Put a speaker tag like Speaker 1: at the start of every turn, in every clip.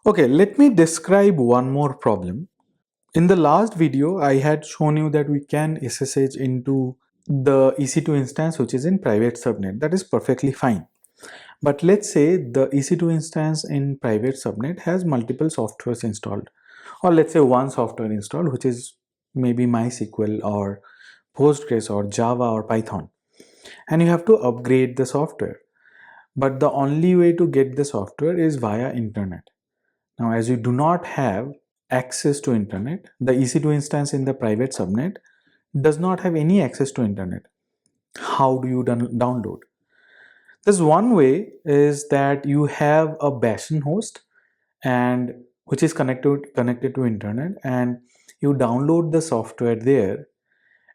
Speaker 1: Okay, let me describe one more problem. In the last video, I had shown you that we can SSH into the EC2 instance which is in private subnet. That is perfectly fine. But let's say the EC2 instance in private subnet has multiple softwares installed, or let's say one software installed, which is maybe MySQL or Postgres or Java or Python, and you have to upgrade the software. But the only way to get the software is via internet. Now, as you do not have access to internet, the EC2 instance in the private subnet does not have any access to internet. How do you download? There's one way is that you have a bastion host and which is connected to internet, and you download the software there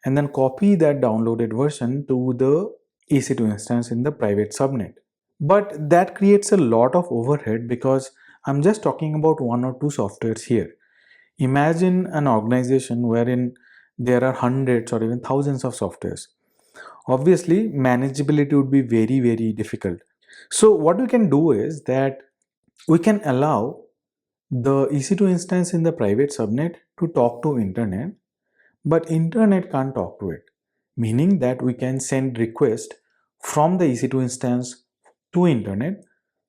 Speaker 1: and then copy that downloaded version to the EC2 instance in the private subnet. But that creates a lot of overhead because I'm just talking about one or two softwares here. Imagine an organization wherein there are hundreds or even thousands of softwares. Obviously, manageability would be very, very difficult. So what we can do is that we can allow the EC2 instance in the private subnet to talk to internet, but internet can't talk to it, meaning that we can send request from the EC2 instance to internet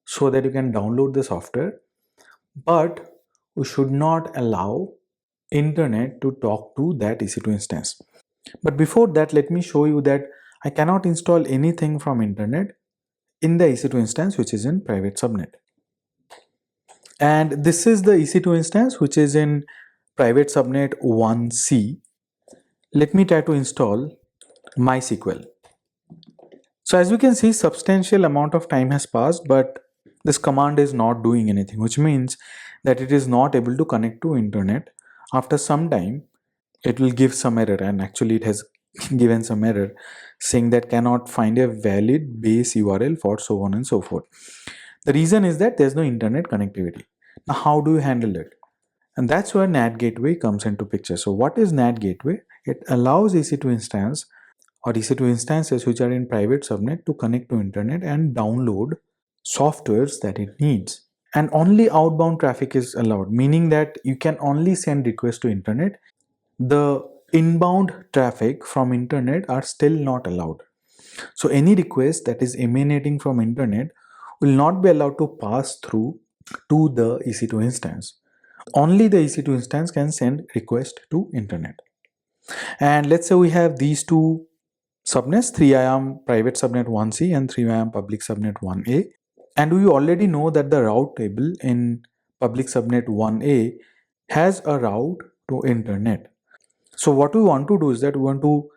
Speaker 1: so that you can download the software, but we should not allow internet to talk to that EC2 instance. But before that, let me show you that I cannot install anything from internet in the EC2 instance which is in private subnet. And this is the EC2 instance which is in private subnet 1C. Let me try to install MySQL. So as we can see, substantial amount of time has passed, but this command is not doing anything, which means that it is not able to connect to internet. After some time, it will give some error, and actually it has given some error saying that cannot find a valid base URL for so on and so forth. The reason is that there's no internet connectivity. Now, how do you handle it? And that's where NAT Gateway comes into picture. So what is NAT Gateway? It allows EC2 instance or EC2 instances which are in private subnet to connect to internet and download softwares that it needs. And only outbound traffic is allowed, meaning that you can only send requests to internet. The inbound traffic from internet are still not allowed. So any request that is emanating from internet will not be allowed to pass through to the EC2 instance. Only the EC2 instance can send request to internet. And let's say we have these two subnets, 3IAM private subnet 1C and 3IAM public subnet 1A. And we already know that the route table in public subnet 1A has a route to internet. So what we want to do is that we want to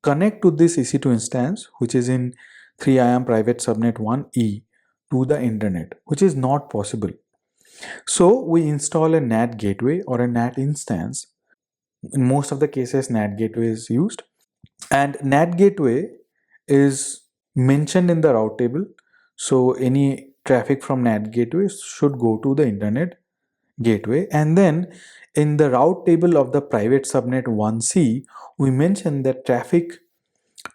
Speaker 1: connect to this EC2 instance which is in 3IAM private subnet 1E to the internet, which is not possible. So we install a NAT gateway or a NAT instance. In most of the cases, NAT gateway is used, and NAT gateway is mentioned in the route table. So any traffic from NAT gateway should go to the internet gateway, and then in the route table of the private subnet 1C, we mention that traffic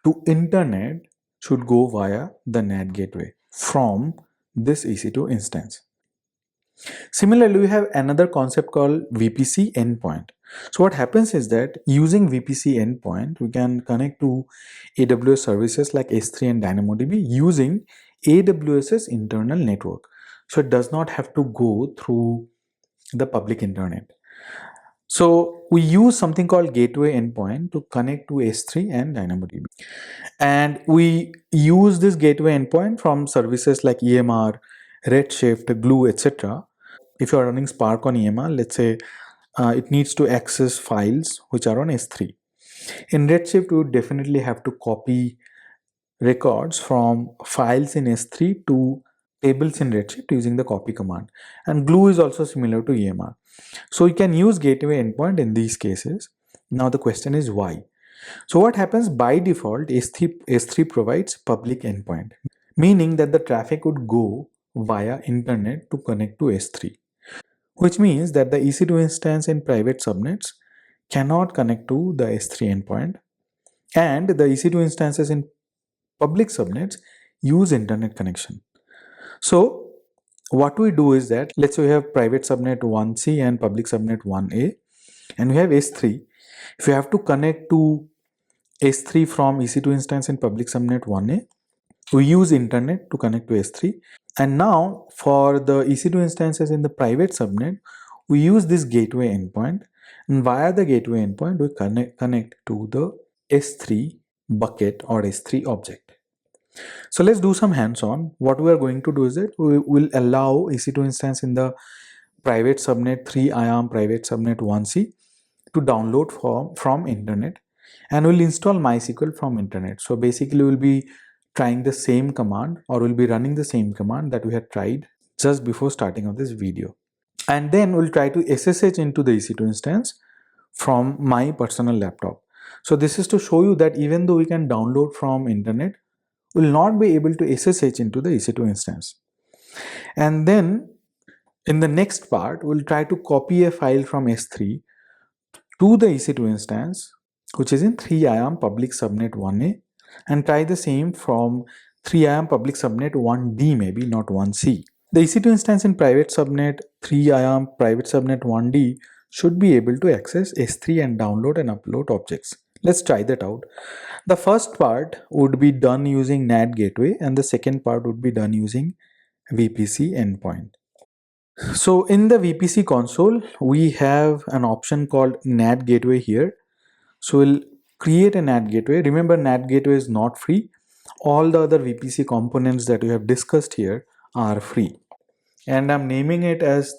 Speaker 1: to internet should go via the NAT gateway from this EC2 instance. Similarly, we have another concept called VPC endpoint. So what happens is that using VPC endpoint, we can connect to AWS services like S3 and DynamoDB using AWS's internal network. So it does not have to go through the public internet. So we use something called gateway endpoint to connect to S3 and DynamoDB. And we use this gateway endpoint from services like EMR, Redshift, Glue, etc. If you are running Spark on EMR, let's say it needs to access files which are on S3. In Redshift, you would definitely have to copy records from files in S3 to tables in Redshift using the copy command. And Glue is also similar to EMR. So you can use gateway endpoint in these cases. Now the question is why? So what happens by default, S3 provides public endpoint, meaning that the traffic would go via internet to connect to S3, which means that the EC2 instance in private subnets cannot connect to the S3 endpoint, and the EC2 instances in public subnets use internet connection. So what we do is that, let's say we have private subnet 1C and public subnet 1A, and we have S3. If you have to connect to S3 from EC2 instance in public subnet 1A, we use internet to connect to S3. And now for the EC2 instances in the private subnet, we use this gateway endpoint, and via the gateway endpoint we connect to the S3 bucket or S3 object. So let's do some hands-on. What we are going to do is that we will allow EC2 instance in the private subnet 3 IAM private subnet 1C to download from internet, and we'll install MySQL from internet. So basically we'll be trying the same command, or we'll be running the same command that we had tried just before starting of this video. And then we'll try to SSH into the EC2 instance from my personal laptop. So this is to show you that even though we can download from internet, we'll not be able to SSH into the EC2 instance. And then in the next part, we'll try to copy a file from S3 to the EC2 instance, which is in 3 IAM public subnet 1A, and try the same from 3 IAM public subnet 1D, maybe not 1C. The EC2 instance in private subnet 3 IAM private subnet 1D should be able to access S3 and download and upload objects. Let's try that out. The first part would be done using NAT Gateway, and the second part would be done using VPC Endpoint. So in the VPC console, we have an option called NAT Gateway here. So we'll create a NAT Gateway. Remember, NAT Gateway is not free. All the other VPC components that we have discussed here are free. And I'm naming it as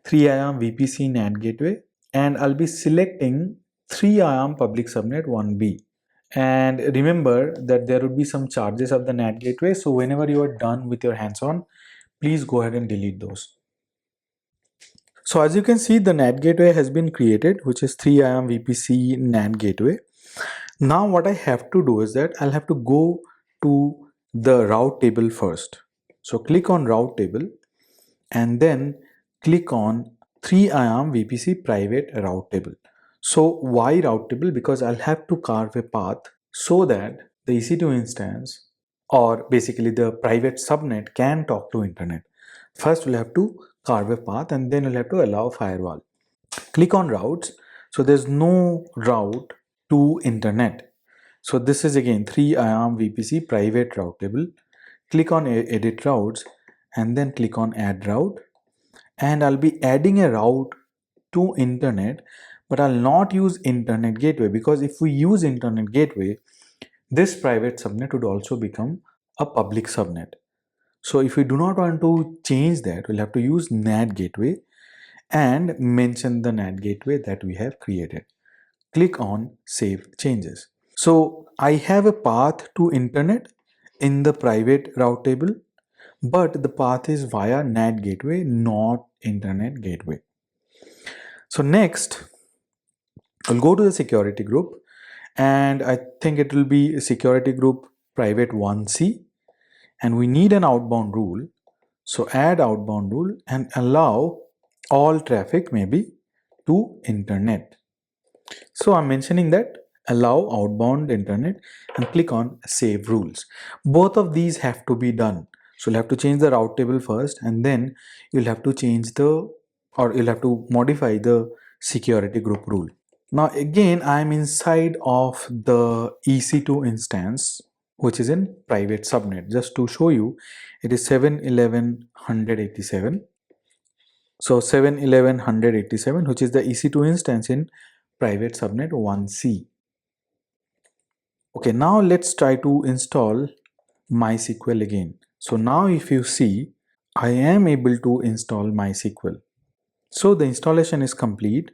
Speaker 1: 3 IAM VPC NAT Gateway. And I'll be selecting 3 IAM public subnet 1B. And remember that there would be some charges of the NAT Gateway. So whenever you are done with your hands-on, please go ahead and delete those. So as you can see, the NAT Gateway has been created, which is 3 IAM VPC NAT Gateway. Now what I have to do is that I'll have to go to the route table first. So click on route table and then click on 3 IAM VPC private route table. So why route table? Because I'll have to carve a path so that the EC2 instance, or basically the private subnet, can talk to internet. First we'll have to carve a path, and then we'll have to allow firewall. Click on routes. So there's no route to internet. So this is again 3 IAM VPC private route table. Click on edit routes and then click on add route, and I'll be adding a route to internet, but I'll not use internet gateway, because if we use internet gateway, this private subnet would also become a public subnet. So if we do not want to change that, we'll have to use NAT gateway and mention the NAT gateway that we have created. Click on save changes. So I have a path to internet in the private route table, but the path is via NAT gateway, not internet gateway. So next, I'll go to the security group, and I think it will be security group private 1C, and we need an outbound rule. So add outbound rule and allow all traffic maybe to internet. So I'm mentioning that allow outbound internet and click on save rules. Both of these have to be done. So you'll have to change the route table first, and then you'll have to change you'll have to modify the security group rule. Now again, I'm inside of the EC2 instance, which is in private subnet. Just to show you, it is 7.11.187. So 7.11.187, which is the EC2 instance in private subnet 1C. Okay, now let's try to install MySQL again. So now if you see, I am able to install MySQL. So the installation is complete,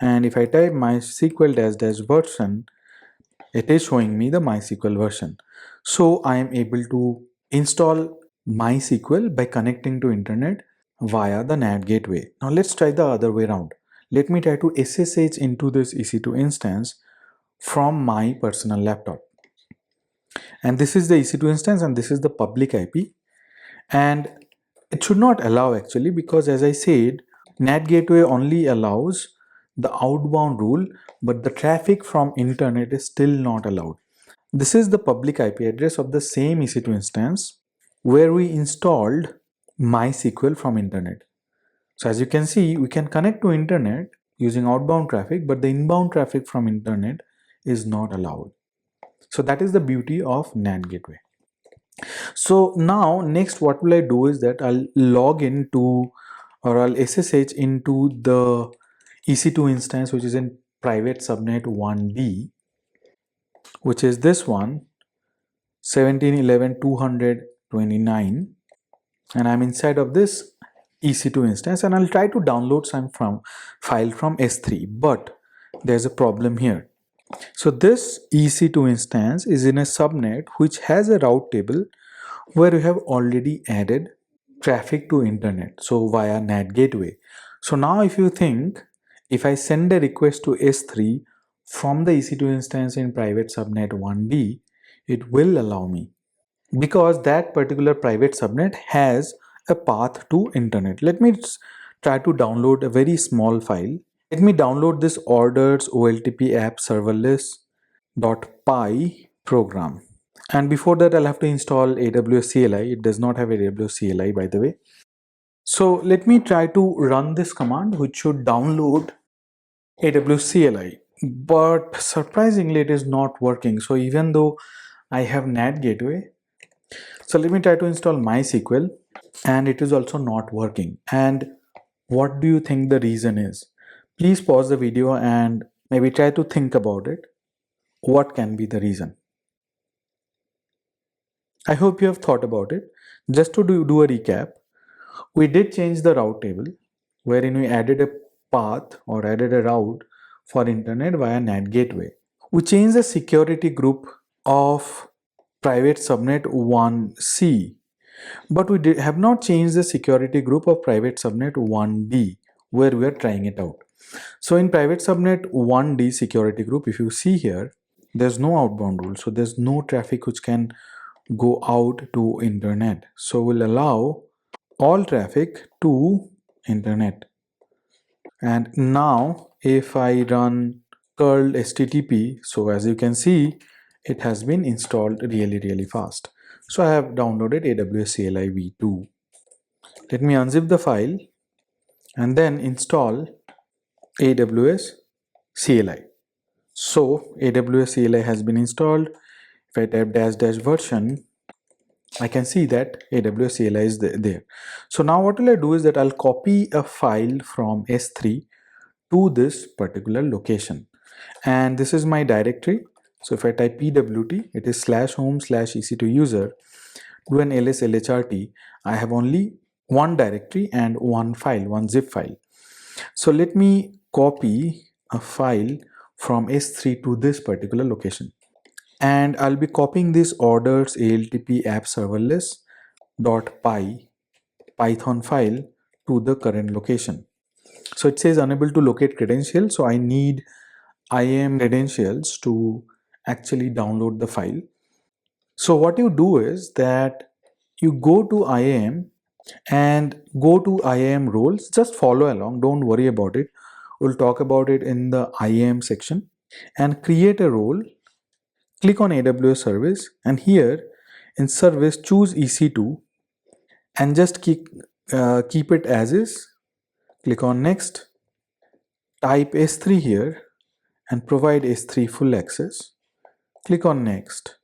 Speaker 1: and if I type MySQL -- version, it is showing me the MySQL version. So I am able to install MySQL by connecting to internet via the NAT gateway. Now let's try the other way around. Let me try to SSH into this EC2 instance from my personal laptop. And this is the EC2 instance, and this is the public IP. And it should not allow actually, because as I said, NAT gateway only allows the outbound rule, but the traffic from internet is still not allowed. This is the public IP address of the same EC2 instance where we installed MySQL from internet. So as you can see, we can connect to internet using outbound traffic, but the inbound traffic from internet is not allowed. So that is the beauty of NAT gateway. So now next what will I do is that I'll log into, or I'll SSH into the EC2 instance which is in private subnet 1D, which is this one, 17.11.229, and I'm inside of this EC2 instance, and I'll try to download some file from S3, but there's a problem here. So this EC2 instance is in a subnet which has a route table where you have already added traffic to internet, so via NAT gateway. So now if you think, if I send a request to S3 from the EC2 instance in private subnet 1D, it will allow me, because that particular private subnet has a path to internet. Let me try to download a very small file. Let me download this orders oltp app serverless.py program. And before that, I'll have to install AWS CLI. It does not have AWS CLI, by the way. So let me try to run this command, which should download AWS CLI. But surprisingly, it is not working. So even though I have NAT gateway, so let me try to install MySQL, and it is also not working. And what do you think the reason is? Please pause the video and maybe try to think about it. What can be the reason? I hope you have thought about it. Just to do a recap, we did change the route table wherein we added a path or added a route for internet via NAT gateway. We changed the security group of private subnet 1C, but we have not changed the security group of private subnet 1D where we are trying it out. So in private subnet 1D security group, if you see here, there's no outbound rule. So there's no traffic which can go out to internet. So we'll allow all traffic to internet. And now if I run curl http, so as you can see, it has been installed really fast. So I have downloaded AWS CLI v2. Let me unzip the file and then install AWS CLI. So AWS CLI has been installed. If I type -- version, I can see that AWS CLI is there. So now what will I do is that I'll copy a file from S3 to this particular location. And this is my directory. So if I type pwt, it is /home/ec2user, do an ls lhrt, I have only one directory and one file, one zip file. So let me copy a file from S3 to this particular location. And I'll be copying this orders ALTP app serverless.py Python file to the current location. So it says unable to locate credentials. So I need IAM credentials to actually download the file. So what you do is that you go to IAM and go to IAM roles. Just follow along. Don't worry about it. We'll talk about it in the IAM section. And create a role. Click on AWS service, and here in service choose EC2 and just keep it as is. Click on next. Type S3 here and provide S3 full access. Click on next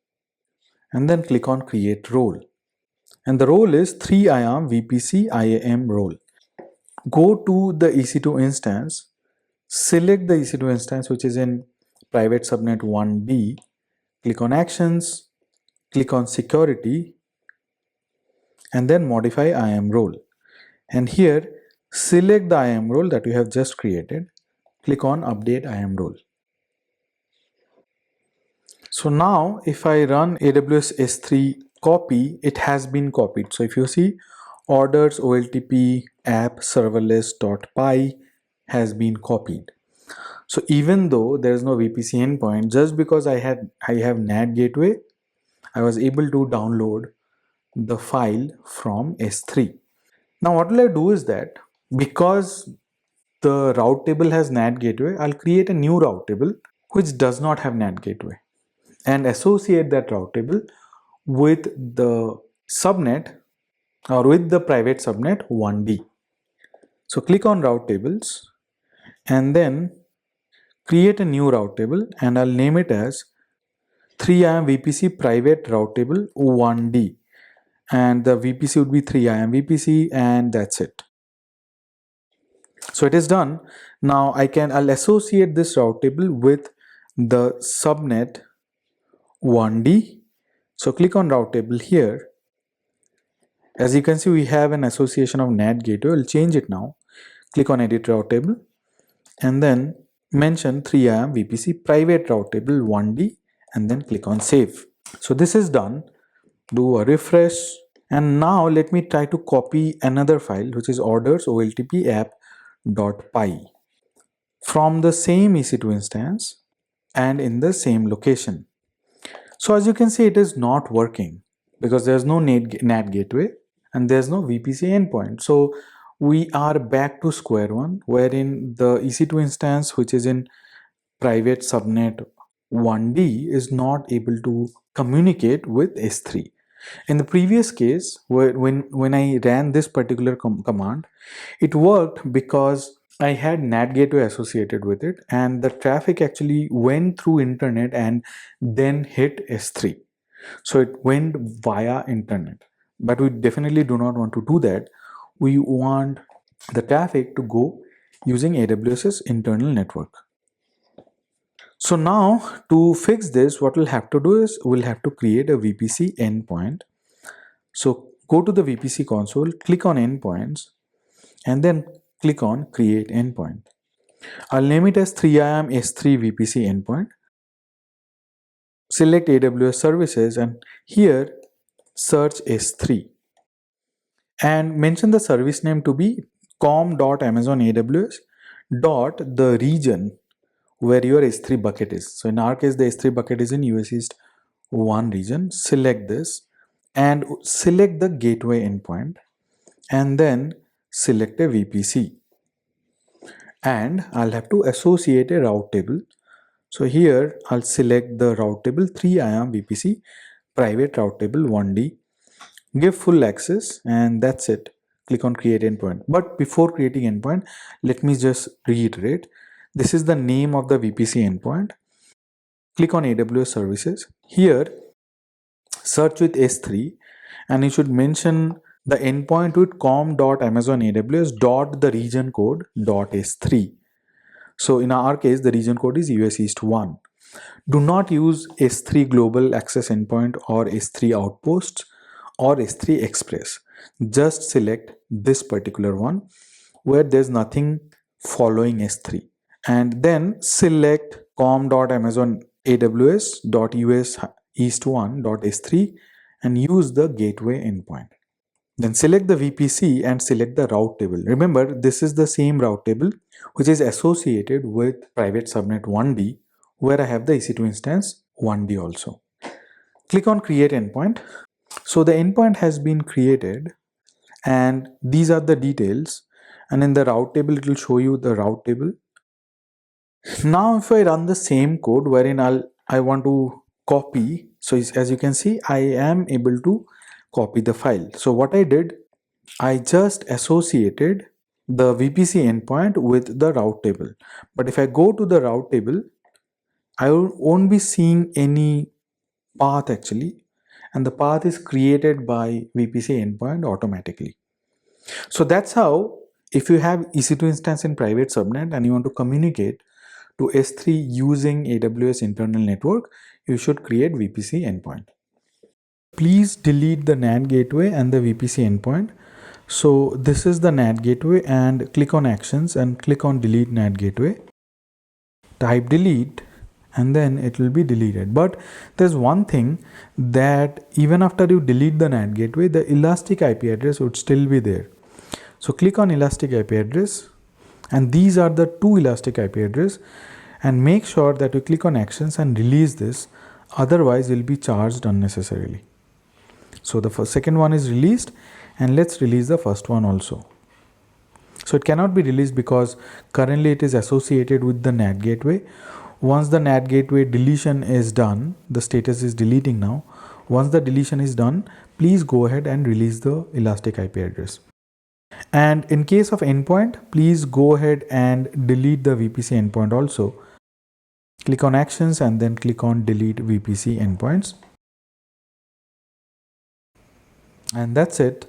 Speaker 1: and then click on create role. And the role is 3IAM VPC IAM role. Go to the EC2 instance, select the EC2 instance which is in private subnet 1D, click on actions, click on security, and then modify IAM role. And here select the IAM role that you have just created, click on update IAM role. So now if I run AWS S3 copy, it has been copied. So if you see orders oltp app serverless.py has been copied. So even though there is no VPC endpoint, just because I have NAT gateway, I was able to download the file from S3. Now what will I do is that because the route table has NAT gateway, I'll create a new route table which does not have NAT gateway and associate that route table with the subnet or with the private subnet 1D. So click on route tables and then create a new route table, and I'll name it as 3IAM VPC private route table 1D, and the VPC would be 3IAM VPC, and that's it. So it is done. Now I'll associate this route table with the subnet 1D. So click on route table here. As you can see, we have an association of NAT gateway. I'll change it now. Click on edit route table and then mention 3IAM VPC private route table 1D and then click on save. So this is done. Do a refresh, and now let me try to copy another file, which is orders oltp app.py from the same EC2 instance and in the same location. So as you can see, it is not working because there's no NAT gateway and there's no VPC endpoint. So we are back to square one, wherein the EC2 instance, which is in private subnet 1D, is not able to communicate with S3. In the previous case, when I ran this particular command, it worked because I had NAT gateway associated with it, and the traffic actually went through internet and then hit S3. So it went via internet. But we definitely do not want to do that. We want the traffic to go using AWS's internal network. So now to fix this, what we'll have to do is we'll have to create a VPC endpoint. So go to the VPC console, click on endpoints, and then click on create endpoint. I'll name it as 3IAM S3 VPC endpoint. Select AWS services and here search S3 and mention the service name to be com.amazonaws dot the region where your S3 bucket is. So in our case, the S3 bucket is in US East 1 region. Select this and select the gateway endpoint and then select a VPC. And I'll have to associate a route table. So here I'll select the route table 3IAM VPC private route table 1D. Give full access and that's it. Click on create endpoint. But before creating endpoint, let me just reiterate. This is the name of the VPC endpoint. Click on AWS services. Here, search with S3 and you should mention the endpoint with com.amazonaws.the region code .s3. So in our case, the region code is US East 1. Do not use S3 global access endpoint or S3 outposts or S3 express. Just select this particular one where there's nothing following S3 and then select com.amazonaws.us east1.s3 and use the gateway endpoint. Then select the VPC and select the route table. Remember, this is the same route table which is associated with private subnet 1D where I have the EC2 instance 1D also. Click on create endpoint. So the endpoint has been created and these are the details, and in the route table it will show you the route table. Now if I run the same code wherein I want to copy, so as you can see I am able to copy the file. So what I did, I just associated the VPC endpoint with the route table. But if I go to the route table, I won't be seeing any path actually, and the path is created by VPC endpoint automatically. So that's how, if you have EC2 instance in private subnet and you want to communicate to S3 using AWS internal network, you should create VPC endpoint. Please delete the NAT gateway and the VPC endpoint. So this is the NAT gateway, and click on actions and click on delete NAT gateway. Type delete and then it will be deleted. But there's one thing, that even after you delete the NAT gateway, the elastic IP address would still be there. So click on elastic IP address, and these are the two elastic IP address, and make sure that you click on actions and release this, otherwise you'll be charged unnecessarily. So the second one is released, and let's release the first one also. So it cannot be released because currently it is associated with the NAT gateway. Once the NAT gateway deletion is done, the status is deleting now. Once the deletion is done, please go ahead and release the elastic IP address. And in case of endpoint, please go ahead and delete the VPC endpoint also. Click on actions and then click on delete VPC endpoints. And that's it.